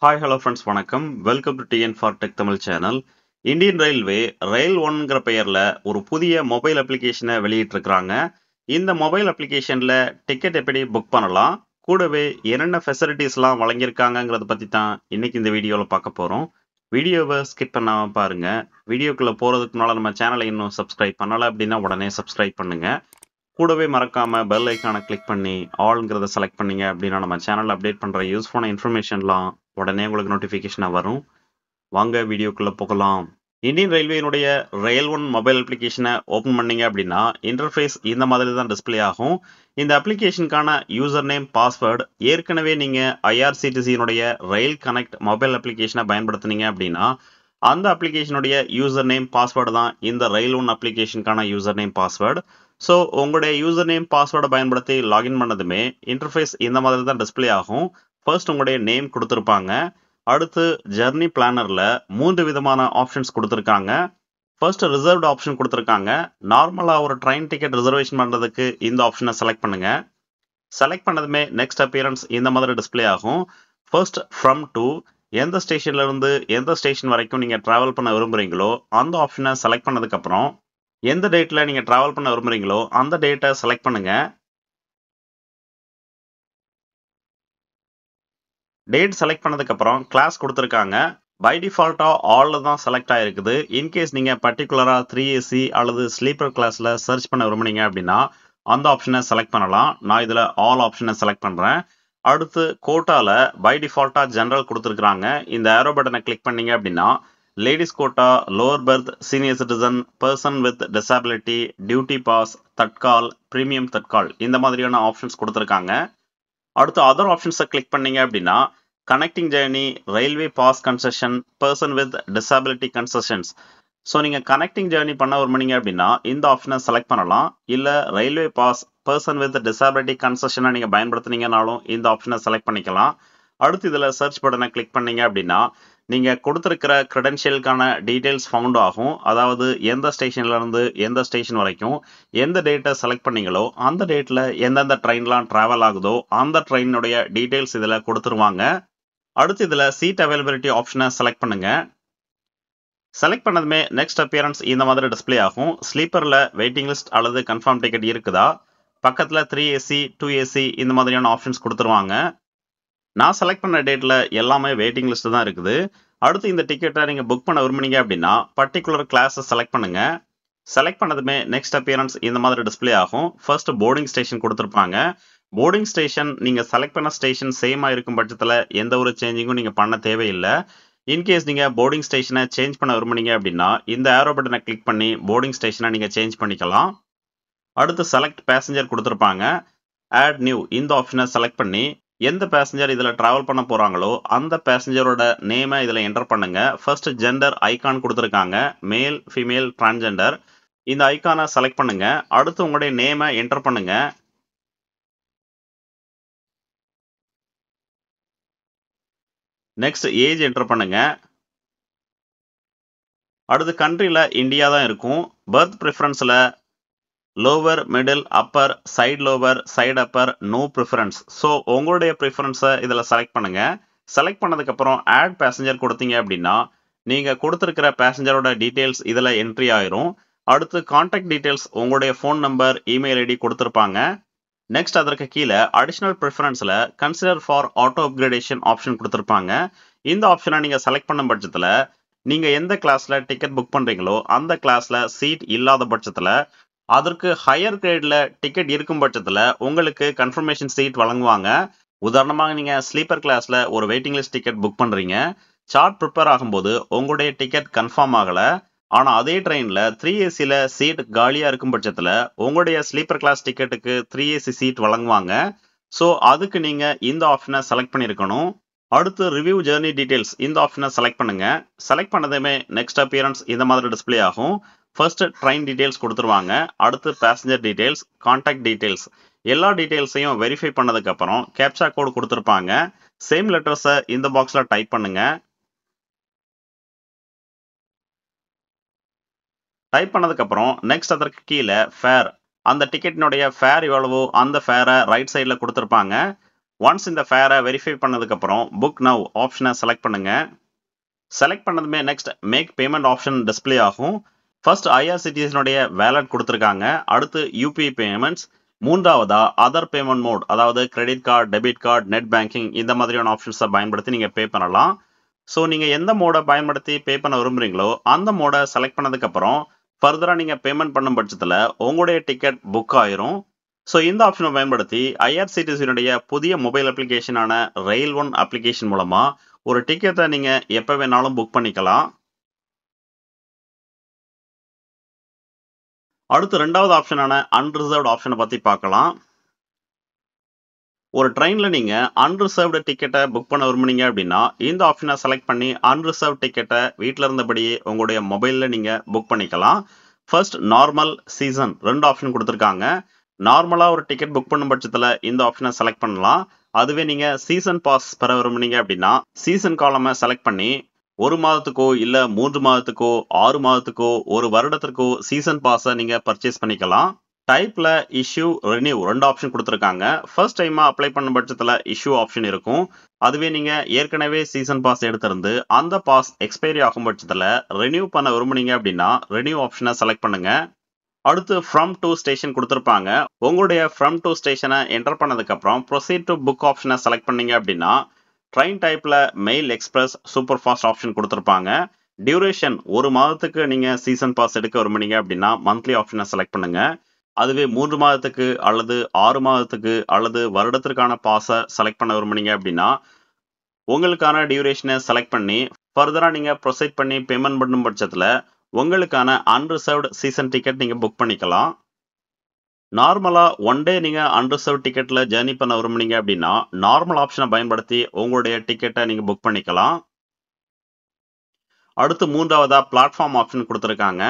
Hi hello friends வணக்கம். Welcome to TN for tech Tamil channel. Indian railway rail ஒன்ங்கிற பெயரில் ஒரு புதிய மொபைல் அப்ளிகேஷனை வெளியிட்டிருக்கிறாங்க. இந்த மொபைல் அப்ளிகேஷனில் டிக்கெட் எப்படி புக் பண்ணலாம், கூடவே என்னென்ன ஃபெசிலிட்டிஸ்லாம் வழங்கியிருக்காங்கங்கிறத பற்றி தான் இன்னைக்கு இந்த வீடியோவில் பார்க்க போகிறோம். வீடியோவை ஸ்கிப் பண்ணாமல் பாருங்கள். வீடியோக்குள்ளே போகிறதுக்கு முன்னால் நம்ம சேனலை இன்னும் சப்ஸ்கிரைப் பண்ணலை அப்படின்னா உடனே சப்ஸ்கிரைப் பண்ணுங்கள். கூடவே மறக்காம பெல் ஐக்கானை கிளிக் பண்ணி ஆல்ங்கிறத செலக்ட் பண்ணீங்க அப்படின்னா நம்ம சேனல் அப்டேட் பண்ற யூஸ்ஃபுல்லான இன்ஃபர்மேஷன்லாம் உடனே உங்களுக்கு நோட்டிஃபிகேஷனாக வரும். வாங்க வீடியோக்குள்ள போகலாம். இந்தியன் ரயில்வேனுடைய ரயில் ஒன் மொபைல் அப்ளிகேஷனை ஓப்பன் பண்ணீங்க அப்படின்னா இன்டர்ஃபேஸ் இந்த மாதிரி தான் டிஸ்பிளே ஆகும். இந்த அப்ளிகேஷனுக்கான யூசர் நேம் பாஸ்வேர்டு ஏற்கனவே நீங்கள் ஐஆர்சிடிசியினுடைய ரயில் கனெக்ட் மொபைல் அப்ளிகேஷனை பயன்படுத்துனீங்க அப்படின்னா அந்த அப்ளிகேஷனுடைய யூசர் நேம் பாஸ்வேர்டு தான் இந்த ரயில் ஒன் அப்ளிகேஷனுக்கான யூசர் நேம் பாஸ்வேர்டு. ஸோ உங்களுடைய யூசர் நேம் பாஸ்வேர்டை பயன்படுத்தி லாகின் பண்ணதுமே இன்டர்ஃபேஸ் இந்த மாதிரி தான் டிஸ்பிளே ஆகும். ஃபர்ஸ்ட் உங்களுடைய நேம் கொடுத்துருப்பாங்க. அடுத்து ஜெர்னி பிளானரில் 3 விதமான ஆப்ஷன்ஸ் கொடுத்துருக்காங்க. ஃபர்ஸ்ட் ரிசர்வ்டு ஆப்ஷன் கொடுத்துருக்காங்க. நார்மலாக ஒரு ட்ரெயின் டிக்கெட் ரிசர்வேஷன் பண்ணுறதுக்கு இந்த ஆப்ஷனை செலக்ட் பண்ணுங்க. செலக்ட் பண்ணதுமே நெக்ஸ்ட் அப்பியரன்ஸ் இந்த மாதிரி டிஸ்பிளே ஆகும். ஃபர்ஸ்ட் ஃப்ரம் டு, எந்த ஸ்டேஷன்ல இருந்து எந்த ஸ்டேஷன் வரைக்கும் நீங்கள் ட்ராவல் பண்ண விரும்புகிறீங்களோ அந்த ஆப்ஷனை செலக்ட் பண்ணதுக்கப்புறம் எந்த டேட்டில் நீங்கள் ட்ராவல் பண்ண விரும்புகிறீங்களோ அந்த டேட்டை செலக்ட் பண்ணுங்க. டேட் செலக்ட் பண்ணதுக்கப்புறம் கிளாஸ் கொடுத்துருக்காங்க. பை டிஃபால்ட்டாக ஆலில் தான் செலக்ட் ஆகிருக்குது. இன்கேஸ் நீங்கள் பர்டிகுலராக 3AC அல்லது ஸ்லீப்பர் கிளாஸில் சர்ச் பண்ண விரும்புனீங்க அப்படின்னா அந்த ஆப்ஷனை செலக்ட் பண்ணலாம். நான் இதில் ஆல் ஆப்ஷனை செலக்ட் பண்ணுறேன். அடுத்து கோட்டாவில் பை டிஃபால்ட்டாக ஜென்ரல் கொடுத்துருக்குறாங்க. இந்த ஏரோ பட்டனை கிளிக் பண்ணீங்க அப்படின்னா ladies quota, lower berth, senior citizen, person with disability, duty pass, Tatkal, premium Tatkal இந்த மாதிரியான ஆப்ஷன்ஸ் கொடுத்துருக்காங்க. அடுத்து அதர் ஆப்ஷன்ஸை கிளிக் பண்ணீங்க அப்படின்னா connecting journey, railway pass concession, person with disability concessions. So நீங்கள் கனெக்டிங் ஜேர்னி பண்ண விரும்புனீங்க அப்படின்னா இந்த ஆப்ஷனை செலக்ட் பண்ணலாம். இல்லை railway pass, person with disability கன்செஷனை நீங்கள் பயன்படுத்துனீங்கனாலும் இந்த ஆப்ஷனை செலக்ட் பண்ணிக்கலாம். அடுத்து இதில் சர்ச் பட்டனை கிளிக் பண்ணீங்க அப்படின்னா நீங்கள் கொடுத்துருக்கிற க்ரெடென்ஷியலுக்கான டீட்டெயில்ஸ் ஃபவுண்ட் ஆகும். அதாவது எந்த ஸ்டேஷன்லேருந்து எந்த ஸ்டேஷன் வரைக்கும் எந்த டேட்டை செலக்ட் பண்ணீங்களோ அந்த டேட்டில் எந்தெந்த ட்ரெயின்லாம் ட்ராவல் ஆகுதோ அந்த ட்ரெயினுடைய டீட்டெயில்ஸ் இதில் கொடுத்துருவாங்க. அடுத்து இதில் சீட் அவைலபிலிட்டி ஆப்ஷனை செலக்ட் பண்ணுங்கள். செலக்ட் பண்ணதுமே நெக்ஸ்ட் அப்பியரன்ஸ் இந்த மாதிரி டிஸ்பிளே ஆகும். ஸ்லீப்பரில் வெயிட்டிங் லிஸ்ட் அல்லது கன்ஃபார்ம் டிக்கெட் இருக்குதா, பக்கத்தில் 3AC 2AC இந்த மாதிரியான ஆப்ஷன்ஸ் கொடுத்துருவாங்க. நான் செலக்ட் பண்ண டேட்டில் எல்லாமே வெயிட்டிங் லிஸ்ட் தான் இருக்குது. அடுத்து இந்த டிக்கெட்டை நீங்கள் புக் பண்ண விரும்புனீங்க அப்படின்னா பர்டிகுலர் கிளாஸை செலக்ட் பண்ணுங்கள். செலக்ட் பண்ணதுமே நெக்ஸ்ட் அப்பியரன்ஸ் இந்த மாதிரி டிஸ்பிளே ஆகும். ஃபர்ஸ்ட் போர்டிங் ஸ்டேஷன் கொடுத்துருப்பாங்க. போர்டிங் ஸ்டேஷன் நீங்கள் செலக்ட் பண்ண ஸ்டேஷன் சேமாக இருக்கும் பட்சத்தில் எந்த ஒரு சேஞ்சிங்கும் நீங்கள் பண்ண தேவையில்லை. இன்கேஸ் நீங்கள் போர்டிங் ஸ்டேஷனை சேஞ்ச் பண்ண விரும்புனீங்க அப்படின்னா இந்த ஏரோ பட்டனை கிளிக் பண்ணி போர்டிங் ஸ்டேஷனை நீங்கள் சேஞ்ச் பண்ணிக்கலாம். அடுத்து செலக்ட் பேசஞ்சர் கொடுத்துருப்பாங்க. ஆட் நியூ இந்த ஆப்ஷனை செலக்ட் பண்ணி எந்த பேசஞ்சர் இதில் ட்ராவல் பண்ண போகிறாங்களோ அந்த பேசஞ்சரோட நேமை இதில் என்டர் பண்ணுங்க. ஃபர்ஸ்ட் ஜெண்டர் ஐகான் கொடுத்துருக்காங்க. மேல், ஃபீமேல், டிரான்ஜெண்டர். இந்த ஐகானை செலக்ட் பண்ணுங்க. அடுத்து உங்களுடைய நேமை என்டர் பண்ணுங்க. நெக்ஸ்ட் ஏஜ் என்டர் பண்ணுங்க. அடுத்து கண்ட்ரியில் இந்தியா தான் இருக்கும். பர்த் ப்ரிஃபரன்ஸில் lower, middle, upper, side lower, side upper, no preference. So உங்களுடைய ப்ரிஃபரன்ஸை இதில் செலக்ட் பண்ணுங்கள். செலக்ட் பண்ணதுக்கப்புறம் ஆட் பேசஞ்சர் கொடுத்தீங்க அப்படின்னா நீங்கள் கொடுத்துருக்கிற பேசஞ்சரோட டீட்டெயில்ஸ் இதில் என்ட்ரி ஆயிரும். அடுத்து கான்டாக்ட் டீட்டெயில்ஸ் உங்களுடைய ஃபோன் நம்பர், இமெயில் ஐடி கொடுத்துருப்பாங்க. நெக்ஸ்ட் அதற்கு கீழே அடிஷ்னல் ப்ரிஃபரன்ஸில் consider for auto upgradation option கொடுத்துருப்பாங்க. இந்த ஆப்ஷனை நீங்கள் செலக்ட் பண்ணும் பட்சத்தில் நீங்கள் எந்த கிளாஸில் டிக்கெட் புக் பண்ணுறீங்களோ அந்த கிளாஸில் சீட் இல்லாத பட்சத்தில் அதற்கு ஹையர் கிரேடில் டிக்கெட் இருக்கும் பட்சத்தில் உங்களுக்கு கன்ஃபர்மேஷன் சீட் வழங்குவாங்க. உதாரணமாக நீங்கள் ஸ்லீப்பர் கிளாஸில் ஒரு வெயிட்டிங் லிஸ்ட் டிக்கெட் புக் பண்ணுறீங்க. சார்ட் ப்ரிப்பேர் ஆகும்போது உங்களுடைய டிக்கெட் கன்ஃபார்ம் ஆகலை. ஆனால் அதே ட்ரெயினில் 3ACயில் சீட் காலியாக இருக்கும் பட்சத்தில் உங்களுடைய ஸ்லீப்பர் கிளாஸ் டிக்கெட்டுக்கு 3AC சீட் வழங்குவாங்க. ஸோ அதுக்கு நீங்கள் இந்த ஆப்ஷனை செலக்ட் பண்ணியிருக்கணும். அடுத்து ரிவ்யூ ஜேர்னி டீட்டெயில்ஸ் இந்த ஆப்ஷனை செலக்ட் பண்ணுங்கள். செலக்ட் பண்ணதுமே நெக்ஸ்ட் அப்பியரன்ஸ் இந்த மாதிரி டிஸ்பிளே ஆகும். ஃபர்ஸ்ட் ட்ரெயின் டீட்டெயில்ஸ் கொடுத்துருவாங்க. அடுத்து பேசஞ்சர் டீட்டெயில்ஸ், கான்டாக்ட் டீட்டெயில்ஸ் எல்லா டீட்டெயில்ஸையும் வெரிஃபை பண்ணதுக்கப்புறம் கேப்சா கோடு கொடுத்துருப்பாங்க. சேம் லெட்டர்ஸை இந்த பாக்ஸில் டைப் பண்ணுங்க. டைப் பண்ணதுக்கப்புறம் நெக்ஸ்ட் அதற்கு கீழே ஃபேர், அந்த டிக்கெட்டினுடைய ஃபேர் எவ்வளவோ அந்த ஃபேரை ரைட் சைடில் கொடுத்துருப்பாங்க. ஒன்ஸ் இந்த ஃபேரை வெரிஃபை பண்ணதுக்கப்புறம் புக் நவ் ஆப்ஷனை செலக்ட் பண்ணுங்க. செலக்ட் பண்ணதுமே next make payment option display ஆகும். ஃபர்ஸ்ட் ஐஆர்சிடிசினுடைய வேலட் கொடுத்துருக்காங்க. அடுத்து யூபிஐ பேமெண்ட்ஸ். மூன்றாவதா அதர் பேமெண்ட் மோட், அதாவது credit card, debit card, net banking இந்த மாதிரியான ஆப்ஷன்ஸை பயன்படுத்தி நீங்கள் பே பண்ணலாம். ஸோ நீங்கள் எந்த மோடை பயன்படுத்தி பே பண்ண விரும்புகிறீங்களோ அந்த மோடை செலக்ட் பண்ணதுக்கப்புறம் ஃபர்தராக நீங்கள் பேமெண்ட் பண்ணும் பட்சத்தில் உங்களுடைய டிக்கெட் புக் ஆயிரும். ஸோ இந்த ஆப்ஷனை பயன்படுத்தி ஐஆர்சிடிசியினுடைய புதிய மொபைல் அப்ளிகேஷனான ரயில் ஒன் அப்ளிகேஷன் மூலமாக ஒரு டிக்கெட்டை நீங்கள் எப்போ வேணாலும் புக் பண்ணிக்கலாம். அடுத்து ரெண்டாவது ஆப்ஷனான அன்ரிசர்வ்டு ஆப்ஷனை பற்றி பார்க்கலாம். ஒரு ட்ரெயினில் நீங்கள் அன்ரிசர்வ்டு டிக்கெட்டை புக் பண்ண விரும்புனீங்க அப்படின்னா இந்த ஆப்ஷனை செலக்ட் பண்ணி அன்ரிசர்வ் டிக்கெட்டை வீட்டில் இருந்தபடியே உங்களுடைய மொபைலில் நீங்கள் புக் பண்ணிக்கலாம். ஃபர்ஸ்ட் நார்மல், சீசன் ரெண்டு ஆப்ஷன் கொடுத்துருக்காங்க. நார்மலாக ஒரு டிக்கெட் புக் பண்ணும் பட்சத்தில் இந்த ஆப்ஷனை செலக்ட் பண்ணலாம். அதுவே நீங்கள் சீசன் பாஸ் பெற விரும்புனீங்க அப்படின்னா சீசன் காலமை செலக்ட் பண்ணி 1 மாதத்துக்கோ இல்லை 3 மாதத்துக்கோ 6 மாதத்துக்கோ 1 வருடத்திற்கோ சீசன் பாஸை நீங்கள் பர்ச்சேஸ் பண்ணிக்கலாம். டைப்ல இஷ்யூ, ரெனியூ ரெண்டு ஆப்ஷன் கொடுத்துருக்காங்க. ஃபர்ஸ்ட் டைமா அப்ளை பண்ண பட்சத்தில் இஷ்யூ ஆப்ஷன் இருக்கும். அதுவே நீங்க ஏற்கனவே சீசன் பாஸ் எடுத்திருந்து அந்த பாஸ் எக்ஸ்பைரி ஆகும் பட்சத்தில் ரெனியூ பண்ண விரும்புனீங்க அப்படின்னா ரெனியூ ஆப்ஷனை செலக்ட் பண்ணுங்க. அடுத்து ஃப்ரம் டு ஸ்டேஷன் கொடுத்துருப்பாங்க. உங்களுடைய ஃப்ரம் டு ஸ்டேஷனை என்டர் பண்ணதுக்கு அப்புறம் ப்ரொசீட் டு புக் ஆப்ஷனை செலக்ட் பண்ணீங்க அப்படின்னா ட்ரெயின் டைப்ல mail, express, super fast option கொடுத்துருப்பாங்க. டியூரேஷன் 1 மாதத்துக்கு நீங்க சீசன் பாஸ் எடுக்க விரும்புனீங்க அப்படின்னா மந்த்லி ஆப்ஷனை செலக்ட் பண்ணுங்க. அதுவே 3 மாதத்துக்கு அல்லது 6 மாதத்துக்கு அல்லது வருடத்திற்கான பாஸை செலக்ட் பண்ண விரும்புனீங்க அப்படின்னா உங்களுக்கான டியூரேஷனை செலக்ட் பண்ணி ஃபர்தராக நீங்கள் ப்ரொசீட் பண்ணி பேமெண்ட் பண்ணும் பட்சத்தில் உங்களுக்கான அன்ரிசர்வ்டு சீசன் டிக்கெட் நீங்கள் புக் பண்ணிக்கலாம். நார்மலாக ஒன் டே நீங்கள் அன்ரிசர்வ் டிக்கெட்டில் ஜேர்னி பண்ண விரும்புனீங்க அப்படின்னா நார்மல் ஆப்ஷனை பயன்படுத்தி உங்களுடைய டிக்கெட்டை நீங்கள் புக் பண்ணிக்கலாம். அடுத்து மூன்றாவதா பிளாட்ஃபார்ம் ஆப்ஷன் கொடுத்துருக்காங்க.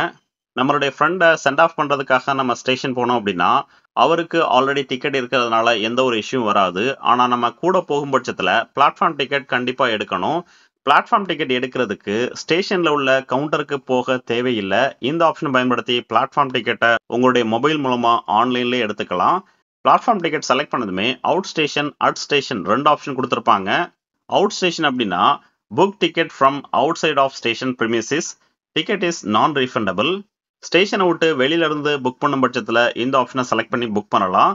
நம்மளுடைய ஃப்ரெண்டை சென்ட் ஆஃப் பண்ணுறதுக்காக நம்ம ஸ்டேஷன் போனோம் அப்படின்னா அவருக்கு ஆல்ரெடி டிக்கெட் இருக்கிறதுனால எந்த ஒரு இஷ்யூ வராது. ஆனால் நம்ம கூட போகும் பட்சத்தில் பிளாட்ஃபார்ம் டிக்கெட் கண்டிப்பாக எடுக்கணும். பிளாட்ஃபார்ம் டிக்கெட் எடுக்கிறதுக்கு ஸ்டேஷனில் உள்ள கவுண்டருக்கு போக தேவையில்லை. இந்த ஆப்ஷன் பயன்படுத்தி பிளாட்ஃபார்ம் டிக்கெட்டை உங்களுடைய மொபைல் மூலமாக ஆன்லைன்லேயே எடுத்துக்கலாம். பிளாட்ஃபார்ம் டிக்கெட் செலக்ட் பண்ணதுமே அவுட் ஸ்டேஷன், அட் ஸ்டேஷன் ரெண்டு ஆப்ஷன் கொடுத்துருப்பாங்க. அவுட் ஸ்டேஷன் அப்படின்னா book ticket from out side of station premises, ticket is non refundable. ஸ்டேஷனை விட்டு வெளியில இருந்து புக் பண்ணும் பட்சத்தில் இந்த ஆப்ஷனை செலக்ட் பண்ணி புக் பண்ணலாம்.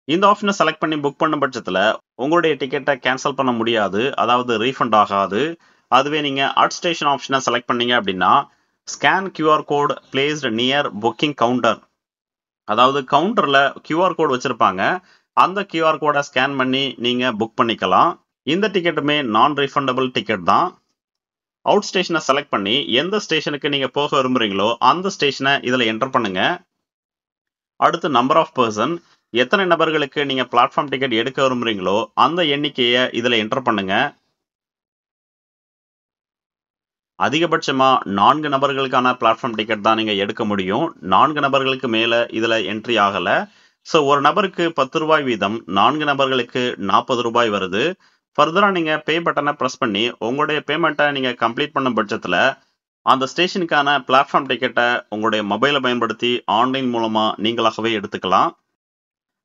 இந்த ஆப்ஷனை செலக்ட் பண்ணி புக் பண்ணும் பட்சத்தில் உங்களுடைய டிக்கெட்டை கேன்சல் பண்ண முடியாது, அதாவது ரீஃபண்ட் ஆகாது. அதுவே நீங்கள் அட் ஸ்டேஷன் ஆப்ஷனை செலக்ட் பண்ணீங்க அப்படின்னா scan QR code placed near booking counter, அதாவது கவுண்டரில் கியூஆர் கோட் வச்சுருப்பாங்க. அந்த கியூஆர் கோடை ஸ்கேன் பண்ணி நீங்கள் புக் பண்ணிக்கலாம். இந்த டிக்கெட்டுமே நான் ரீஃபண்டபிள் டிக்கெட் தான். அவுட் ஸ்டேஷனை செலக்ட் பண்ணி எந்த ஸ்டேஷனுக்கு நீங்கள் போக விரும்புகிறீங்களோ அந்த ஸ்டேஷனை இதில் என்டர் பண்ணுங்க. அடுத்து நம்பர் ஆஃப் பர்சன், எத்தனை நபர்களுக்கு நீங்கள் பிளாட்ஃபார்ம் டிக்கெட் எடுக்க விரும்புகிறீங்களோ அந்த எண்ணிக்கையை இதில் என்டர் பண்ணுங்க. அதிகபட்சமாக 4 நபர்களுக்கான பிளாட்ஃபார்ம் டிக்கெட் தான் நீங்கள் எடுக்க முடியும். 4 நபர்களுக்கு மேலே இதில் என்ட்ரி ஆகலை. ஸோ ஒரு நபருக்கு 10 ரூபாய் வீதம், 4 நபர்களுக்கு 40 ரூபாய் வருது. ஃபர்தராக நீங்கள் பே பட்டனை ப்ரெஸ் பண்ணி உங்களுடைய பேமெண்ட்டை நீங்கள் கம்ப்ளீட் பண்ணும் பட்சத்தில் அந்த ஸ்டேஷனுக்கான பிளாட்ஃபார்ம் டிக்கெட்டை உங்களுடைய மொபைலை பயன்படுத்தி ஆன்லைன் மூலமாக நீங்களாகவே எடுத்துக்கலாம்.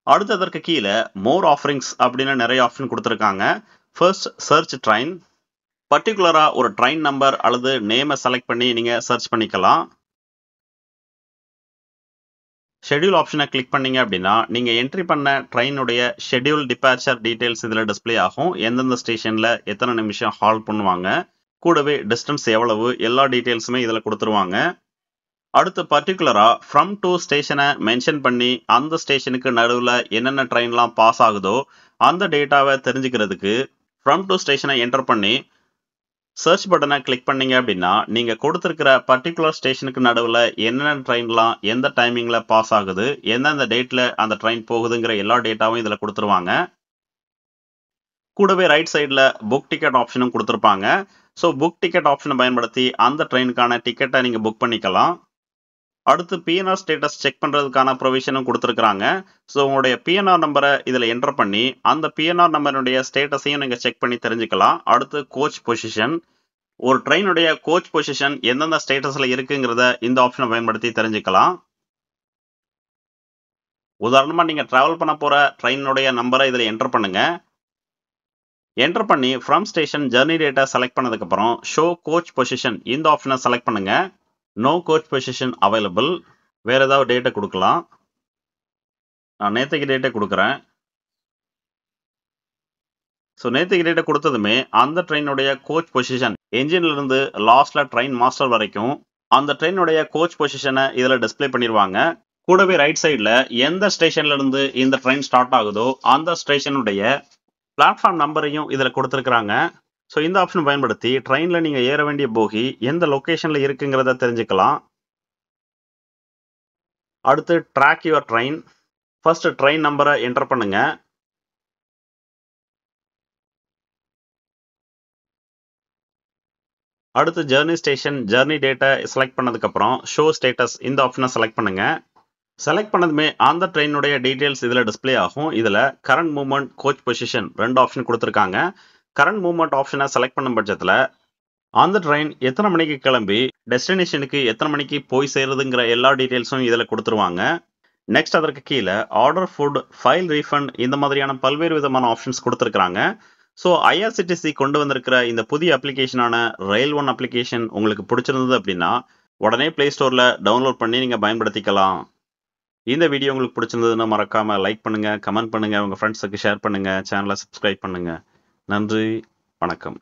அடுத்து அதற்கு கீழே மோர் ஆஃபரிங்ஸ் அப்படின்னு நிறைய ஆப்ஷன் கொடுத்துருக்காங்க. ஃபர்ஸ்ட் சர்ச் ட்ரெயின், பர்டிகுலராக ஒரு ட்ரெயின் நம்பர் அல்லது நேமை செலக்ட் பண்ணி நீங்கள் சர்ச் பண்ணிக்கலாம். ஷெட்யூல் ஆப்ஷனை கிளிக் பண்ணீங்க அப்படின்னா நீங்கள் என்ட்ரி பண்ண ட்ரெயினுடைய ஷெட்யூல், டிபார்ச்சர் டீட்டெயில்ஸ் இதில் டிஸ்பிளே ஆகும். எந்தெந்த ஸ்டேஷனில் எத்தனை நிமிஷம் ஹால்ட் பண்ணுவாங்க, கூடவே டிஸ்டன்ஸ் எவ்வளவு, எல்லா டீட்டெயில்ஸுமே இதில் கொடுத்துருவாங்க. அடுத்து பர்டிகுலராக ஃப்ரம் டு ஸ்டேஷனை மென்ஷன் பண்ணி அந்த ஸ்டேஷனுக்கு நடுவில் என்னென்ன ட்ரெயின்லாம் பாஸ் ஆகுதோ அந்த டேட்டாவை தெரிஞ்சுக்கிறதுக்கு ஃப்ரம் டு ஸ்டேஷனை என்டர் பண்ணி சர்ச் பட்டனை கிளிக் பண்ணீங்க அப்படின்னா நீங்கள் கொடுத்துருக்கிற பர்டிகுலர் ஸ்டேஷனுக்கு நடுவில் என்னென்ன ட்ரெயின்லாம் எந்த டைமிங்கில் பாஸ் ஆகுது, எந்தெந்த டேட்டில் அந்த ட்ரெயின் போகுதுங்கிற எல்லா டேட்டாவும் இதில் கொடுத்துருவாங்க. கூடவே ரைட் சைடில் புக் டிக்கெட் ஆப்ஷனும் கொடுத்துருப்பாங்க. ஸோ புக் டிக்கெட் ஆப்ஷனை பயன்படுத்தி அந்த ட்ரெயினுக்கான டிக்கெட்டை நீங்கள் புக் பண்ணிக்கலாம். அடுத்து பிஎன்ஆர் ஸ்டேட்டஸ் செக் பண்ணுறதுக்கான ப்ரொவிஷனும் கொடுத்துருக்குறாங்க. ஸோ உங்களுடைய பிஎன்ஆர் நம்பரை இதில் என்டர் பண்ணி அந்த பிஎன்ஆர் நம்பருடைய ஸ்டேட்டஸையும் நீங்கள் செக் பண்ணி தெரிஞ்சுக்கலாம். அடுத்து கோச் பொசிஷன், ஒரு ட்ரெயினுடைய கோச் பொசிஷன் எந்தெந்த ஸ்டேட்டஸில் இருக்குங்கிறத இந்த ஆப்ஷனை பயன்படுத்தி தெரிஞ்சுக்கலாம். உதாரணமாக நீங்கள் ட்ராவல் பண்ண போகிற ட்ரெயினுடைய நம்பரை இதில் என்டர் பண்ணுங்கள். என்டர் பண்ணி from station journey data select பண்ணதுக்கப்புறம் ஷோ கோச் பொசிஷன் இந்த ஆப்ஷனை செலக்ட் பண்ணுங்க. No coach position available. வேற ஏதாவது டேட்டா கொடுக்கலாம். நான் நேற்றுக்கு டேட்டா கொடுக்குறேன். ஸோ நேற்றுக்கு டேட்டா கொடுத்ததுமே அந்த ட்ரெயினுடைய கோச் பொசிஷன் என்ஜின்ல இருந்து லாஸ்ட்ல ட்ரெயின் மாஸ்டர் வரைக்கும் அந்த ட்ரெயினுடைய கோச் பொசிஷனை இதில் டிஸ்பிளே பண்ணிடுவாங்க. கூடவே ரைட் சைடில் எந்த ஸ்டேஷன்ல இருந்து இந்த ட்ரெயின் ஸ்டார்ட் ஆகுதோ அந்த ஸ்டேஷனுடைய பிளாட்ஃபார்ம் நம்பரையும் இதில் கொடுத்துருக்குறாங்க. ஸோ இந்த ஆப்ஷன் பயன்படுத்தி ட்ரெயினில் நீங்கள் ஏற வேண்டிய போகி எந்த லொக்கேஷனில் இருக்குங்கிறத தெரிஞ்சுக்கலாம். அடுத்து track your train. First train நம்பரை என்டர் பண்ணுங்க. அடுத்து journey station journey data select பண்ணதுக்கப்புறம் ஷோ ஸ்டேட்டஸ் இந்த ஆப்ஷனை செலக்ட் பண்ணுங்க. செலக்ட் பண்ணதுமே அந்த ட்ரெயினுடைய டீட்டெயில்ஸ் இதில் டிஸ்பிளே ஆகும். இதில் current movement coach position 2 option கொடுத்துருக்காங்க. கரண்ட் மூவ்மெண்ட் ஆப்ஷனை செலக்ட் பண்ணும் பட்சத்தில் அந்த ட்ரெயின் எத்தனை மணிக்கு கிளம்பி டெஸ்டினேஷனுக்கு எத்தனை மணிக்கு போய் சேருதுங்கிற எல்லா டீட்டெயில்ஸும் இதில் கொடுத்துருவாங்க. நெக்ஸ்ட் அதற்கு கீழே ஆர்டர் ஃபுட் ஃபைல் ரீஃபண்ட் இந்த மாதிரியான பல்வேறு விதமான ஆப்ஷன்ஸ் கொடுத்துருக்காங்க. ஸோ ஐஆர்சிடிசி கொண்டு வந்திருக்கிற இந்த புதிய அப்ளிகேஷனான ரயில் ஒன் அப்ளிகேஷன் உங்களுக்கு பிடிச்சிருந்தது அப்படின்னா உடனே பிளே ஸ்டோரில் டவுன்லோட் பண்ணி நீங்கள் பயன்படுத்திக்கலாம். இந்த வீடியோ உங்களுக்கு பிடிச்சிருந்ததுன்னா மறக்காம லைக் பண்ணுங்க, கமெண்ட் பண்ணுங்க, உங்க ஃப்ரெண்ட்ஸுக்கு ஷேர் பண்ணுங்க, சேனலை சப்ஸ்கிரைப் பண்ணுங்க. நன்றி, வணக்கம்.